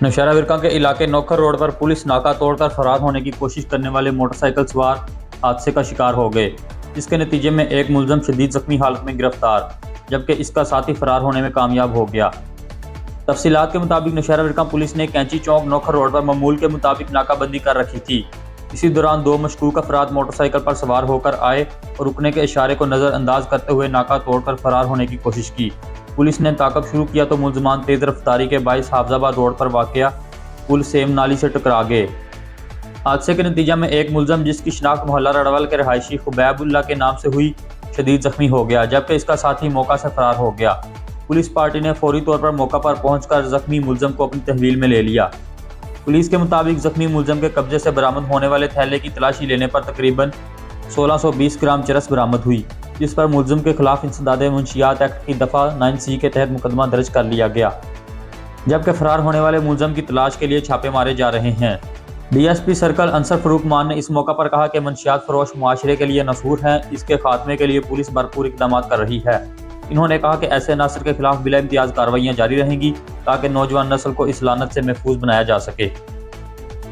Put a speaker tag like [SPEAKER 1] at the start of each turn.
[SPEAKER 1] नौशहरा विरका के इलाके नौखर रोड पर पुलिस नाका तोड़कर फरार होने की कोशिश करने वाले मोटरसाइकिल सवार हादसे का शिकार हो गए, जिसके नतीजे में एक मुलजम शदीद जख्मी हालत में गिरफ्तार, जबकि इसका साथी फरार होने में कामयाब हो गया। तफसीलात के मुताबिक नौशहरा विरका पुलिस ने कैंची चौक नौखर रोड पर मामूल के मुताबिक नाकाबंदी कर रखी थी। इसी दौरान दो मशकूक अफराद मोटरसाइकिल पर सवार होकर आए और रुकने के इशारे को नज़रअंदाज करते हुए नाका तोड़कर फरार होने की कोशिश की। पुलिस ने ताकब शुरू किया तो मुलजमान तेज रफ्तारी के बाइस हाफजाबाद रोड पर वाक़या पुल सेम नाली से टकरा गए। हादसे के नतीजा में एक मुलजम, जिसकी शिनाख्त मोहल्ला रड़वल के रहायशी खुबैबुल्लाह के नाम से हुई, शदीद जख्मी हो गया, जबकि इसका साथी मौका से फरार हो गया। पुलिस पार्टी ने फौरी तौर पर मौका पर पहुंचकर जख्मी मुलजम को अपनी तहवील में ले लिया। पुलिस के मुताबिक जख्मी मुलजम के कब्जे से बरामद होने वाले थैले की तलाशी लेने पर तकरीबन 1620 ग्राम चरस बरामद हुई, जिस पर मुलजम के खिलाफ इंसदादे मुंशियात एक्ट की दफ़ा 9C के तहत मुकदमा दर्ज कर लिया गया, जबकि फरार होने वाले मुलजम की तलाश के लिए छापे मारे जा रहे हैं। DSP सर्कल अंसर फरूक मान ने इस मौका पर कहा कि मंशियात फरोश मुआशरे के लिए नसूर हैं, इसके खात्मे के लिए पुलिस भरपूर इकदाम कर रही है। इन्होंने कहा कि ऐसे अनासर के खिलाफ बिला इम्तियाज़ कार्रवाइयाँ जारी रहेंगी ताकि नौजवान नस्ल को इस लानत से महफूज बनाया जा सके।